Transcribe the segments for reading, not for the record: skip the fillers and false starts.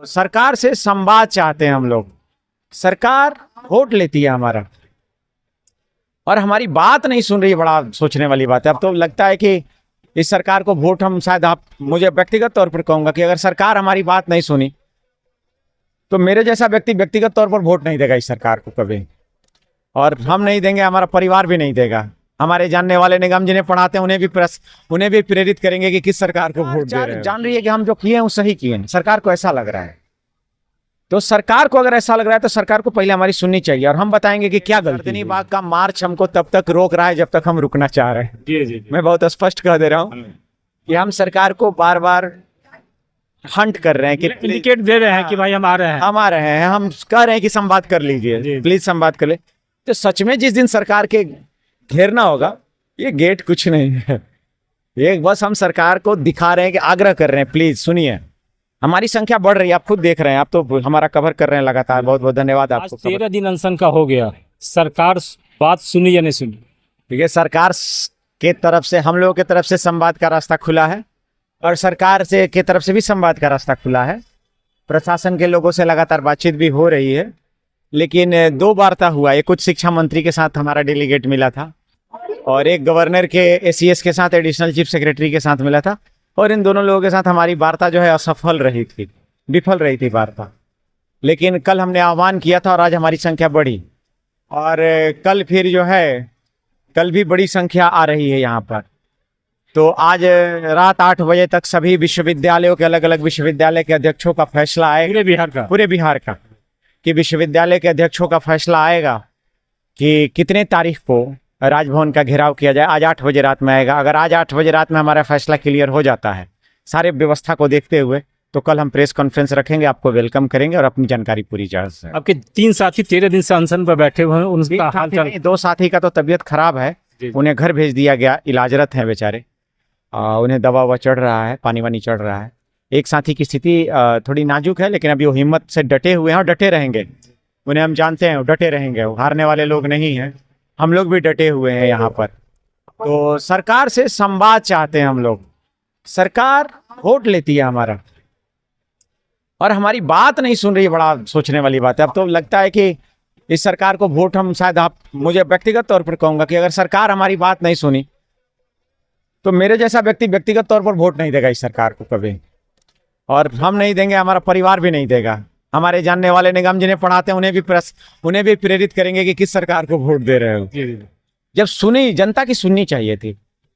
सरकार से संवाद चाहते हैं हम लोग। सरकार वोट लेती है हमारा और हमारी बात नहीं सुन रही है। बड़ा सोचने वाली बात है। अब तो लगता है कि इस सरकार को वोट हम शायद मुझे व्यक्तिगत तौर पर कहूंगा कि अगर सरकार हमारी बात नहीं सुनी तो मेरे जैसा व्यक्ति व्यक्तिगत तौर पर वोट नहीं देगा इस सरकार को कभी, और हम नहीं देंगे, हमारा परिवार भी नहीं देगा। हमारे जानने वाले निगम जिन्हें पढ़ाते हैं उन्हें भी प्रेरित करेंगे कि किस सरकार को वोट दे रहे हैं। जान रही है कि हम जो किए हैं वो सही किए हैं। सरकार को ऐसा लग रहा है, तो सरकार को अगर ऐसा लग रहा है तो सरकार को पहले हमारी सुननी चाहिए और हम बताएंगे कि क्या गलती। गर्दनी बाग का मार्च हमको तब तक रोक रहा है जब तक हम रुकना चाह रहे हैं। जी। मैं बहुत स्पष्ट कह दे रहा हूँ कि हम सरकार को बार बार हंट कर रहे हैं कि इंडिकेट दे रहे हैं कि भाई हम आ रहे हैं, हम कह रहे हैं कि संवाद कर लीजिए, प्लीज संवाद कर ले। तो सच में जिस दिन सरकार के घेरना होगा, ये गेट कुछ नहीं है, ये बस हम सरकार को दिखा रहे हैं कि आग्रह कर रहे हैं, प्लीज सुनिए। हमारी संख्या बढ़ रही है, आप खुद देख रहे हैं, आप तो हमारा कवर कर रहे हैं लगातार। बहुत बहुत धन्यवाद आपको। 13 दिन अनशन का हो गया, सरकार बात सुनी या नहीं सुनी? देखिए, सरकार के तरफ से, हम लोगों की तरफ से संवाद का रास्ता खुला है और सरकार से के तरफ से भी संवाद का रास्ता खुला है। प्रशासन के लोगों से लगातार बातचीत भी हो रही है, लेकिन 2 वार्ता हुआ। एक उच्च शिक्षा मंत्री के साथ हमारा डेलीगेट मिला था और एक गवर्नर के एसीएस के साथ, एडिशनल चीफ सेक्रेटरी के साथ मिला था, और इन दोनों लोगों के साथ हमारी वार्ता जो है असफल रही थी, विफल रही थी वार्ता। लेकिन कल हमने आह्वान किया था और आज हमारी संख्या बढ़ी, और कल फिर जो है, कल भी बड़ी संख्या आ रही है यहाँ पर। तो आज रात 8 बजे तक सभी विश्वविद्यालयों के, अलग अलग विश्वविद्यालय के अध्यक्षों का फैसला आएगा, पूरे बिहार का कि विश्वविद्यालय के अध्यक्षों का फैसला आएगा कि कितने तारीख को राजभवन का घेराव किया जाए। आज 8 बजे रात में आएगा। अगर आज 8 बजे रात में हमारा फैसला क्लियर हो जाता है सारे व्यवस्था को देखते हुए, तो कल हम प्रेस कॉन्फ्रेंस रखेंगे, आपको वेलकम करेंगे और अपनी जानकारी पूरी जाए। आपके 3 साथी 13 दिन से अनशन पर बैठे हुए हैं, उनका हाल चाल? 2 साथी का तो तबीयत खराब है, उन्हें घर भेज दिया गया, इलाजरत हैं बेचारे। उन्हें दवा ववा चढ़ रहा है, पानी वानी चढ़ रहा है। एक साथी की स्थिति थोड़ी नाजुक है, लेकिन अभी वो हिम्मत से डटे हुए हैं और डटे रहेंगे। उन्हें हम जानते हैं, वो डटे रहेंगे, वो हारने वाले लोग नहीं हैं। हम लोग भी डटे हुए हैं यहाँ पर। तो सरकार से संवाद चाहते हैं हम लोग। सरकार वोट लेती है हमारा और हमारी बात नहीं सुन रही है। बड़ा सोचने वाली बात है। अब तो लगता है कि इस सरकार को वोट हम शायद मुझे व्यक्तिगत तौर पर कहूंगा कि अगर सरकार हमारी बात नहीं सुनी तो मेरे जैसा व्यक्ति व्यक्तिगत तौर पर वोट नहीं देगा इस सरकार को कभी, और हम नहीं देंगे, हमारा परिवार भी नहीं देगा। हमारे जानने वाले निगम जिन्हें पढ़ाते हैं उन्हें भी प्रेरित करेंगे कि किस सरकार को वोट दे रहे हो। जब सुनी, जनता की सुननी चाहिए थी,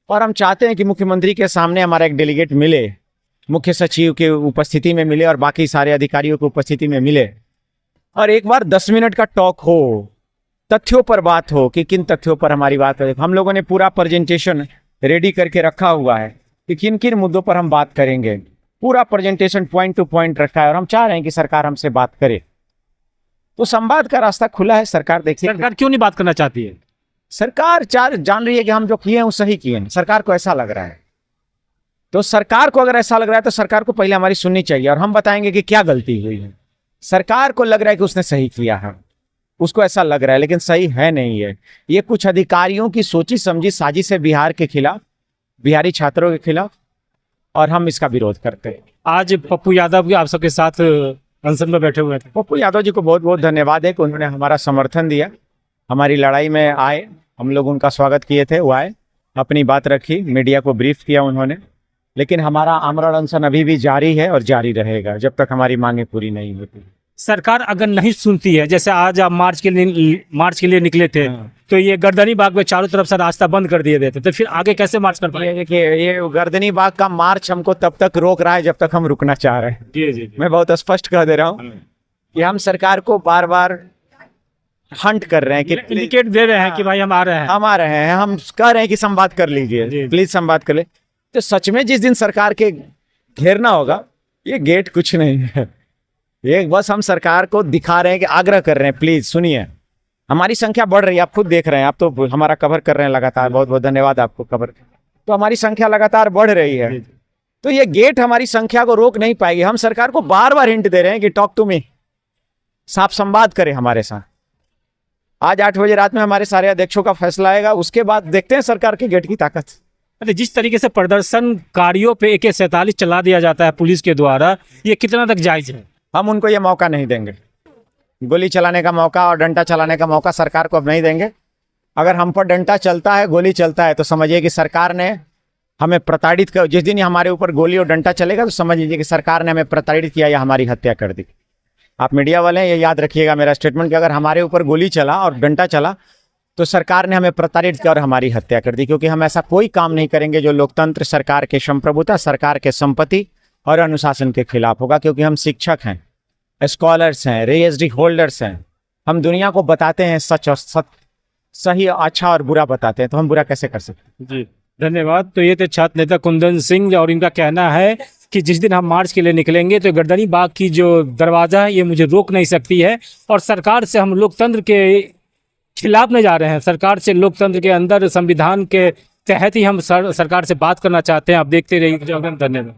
और हम चाहते हैं कि मुख्यमंत्री के सामने हमारा एक डेलीगेट मिले, मुख्य सचिव के उपस्थिति में मिले और बाकी सारे अधिकारियों की उपस्थिति में मिले, और एक बार 10 मिनट का टॉक हो, तथ्यों पर बात हो कि किन तथ्यों पर हमारी बात है। हम लोगों ने पूरा प्रेजेंटेशन रेडी करके रखा हुआ है कि किन किन मुद्दों पर हम बात करेंगे। पूरा प्रेजेंटेशन पॉइंट टू पॉइंट रखा है और हम चाह रहे हैं कि सरकार हमसे बात करे। तो संवाद का रास्ता खुला है। सरकार देखिए, सरकार क्यों नहीं बात करना चाहती है? सरकार जान रही है कि हम जो किए हैं वो सही किए हैं। सरकार को ऐसा लग रहा है, तो सरकार को अगर ऐसा लग रहा है तो सरकार को पहले हमारी सुननी चाहिए और हम बताएंगे कि क्या गलती हुई है। सरकार को लग रहा है कि उसने सही किया है, उसको ऐसा लग रहा है, लेकिन सही है नहीं है। ये कुछ अधिकारियों की सोची समझी साजिश है बिहार के खिलाफ, बिहारी छात्रों के खिलाफ, और हम इसका विरोध करते हैं। आज पप्पू यादव भी आप सबके साथ अनशन में बैठे हुए थे। पप्पू यादव जी को बहुत बहुत धन्यवाद है कि उन्होंने हमारा समर्थन दिया, हमारी लड़ाई में आए। हम लोग उनका स्वागत किए थे, वो आए, अपनी बात रखी, मीडिया को ब्रीफ किया उन्होंने। लेकिन हमारा आमरण अनशन अभी भी जारी है और जारी रहेगा जब तक हमारी मांगे पूरी नहीं होती। सरकार अगर नहीं सुनती है, जैसे आज आप मार्च के लिए निकले थे, तो ये गर्दनी बाग में चारों तरफ से रास्ता बंद कर दिए देते, तो फिर आगे कैसे मार्च कर पाएंगे? देखिए, ये गर्दनी बाग का मार्च हमको तब तक रोक रहा है जब तक हम रुकना चाह रहे हैं। जी। मैं बहुत स्पष्ट कह दे रहा हूँ कि हम सरकार को बार बार हंट कर रहे हैं कि इंडिकेट दे रहे हैं कि भाई हम आ रहे हैं, हम कह रहे हैं कि संवाद कर लीजिए, प्लीज संवाद कर ले। तो सच में जिस दिन सरकार के घेरना होगा, ये गेट कुछ नहीं है, ये बस हम सरकार को दिखा रहे हैं कि आग्रह कर रहे हैं, प्लीज सुनिए। हमारी संख्या बढ़ रही है, आप खुद देख रहे हैं, आप तो हमारा कवर कर रहे हैं लगातार। बहुत बहुत धन्यवाद आपको कवर। तो हमारी संख्या लगातार बढ़ रही है, तो ये गेट हमारी संख्या को रोक नहीं पाएगी। हम सरकार को बार बार हिंट दे रहे हैं कि टॉक टू मी, साफ संवाद करें हमारे साथ। आज 8 बजे रात में हमारे सारे अध्यक्षों का फैसला आएगा, उसके बाद देखते हैं सरकार के गेट की ताकत। अरे जिस तरीके से प्रदर्शनकारियों पे AK-47 चला दिया जाता है पुलिस के द्वारा, ये कितना तक जायज है? हम उनको ये मौका नहीं देंगे। गोली चलाने का मौका और डंडा चलाने का मौका सरकार को अब नहीं देंगे। अगर हम पर डंडा चलता है, गोली चलता है, तो समझिए कि सरकार ने हमें प्रताड़ित कर, जिस दिन हमारे ऊपर गोली और डंडा चलेगा तो समझ लीजिए कि सरकार ने हमें प्रताड़ित किया या हमारी हत्या कर दी। आप मीडिया वाले ये याद रखिएगा मेरा स्टेटमेंट कि अगर हमारे ऊपर गोली चला और डंडा चला तो सरकार ने हमें प्रताड़ित किया और हमारी हत्या कर दी, क्योंकि हम ऐसा कोई काम नहीं करेंगे जो लोकतंत्र, सरकार के संप्रभुता, सरकार के संपत्ति और अनुशासन के खिलाफ होगा। क्योंकि हम शिक्षक हैं, स्कॉलर्स हैं, पीएचडी होल्डर्स हैं, हम दुनिया को बताते हैं सच और सही, अच्छा और बुरा बताते हैं, तो हम बुरा कैसे कर सकते हैं। जी धन्यवाद। तो ये थे छात्र नेता कुंदन सिंह और इनका कहना है कि जिस दिन हम मार्च के लिए निकलेंगे तो गर्दनी बाग की जो दरवाज़ा है ये मुझे रोक नहीं सकती है, और सरकार से हम लोकतंत्र के खिलाफ नहीं जा रहे हैं। सरकार से लोकतंत्र के अंदर संविधान के तहत ही हम सरकार से बात करना चाहते हैं। आप देखते रहिए। धन्यवाद।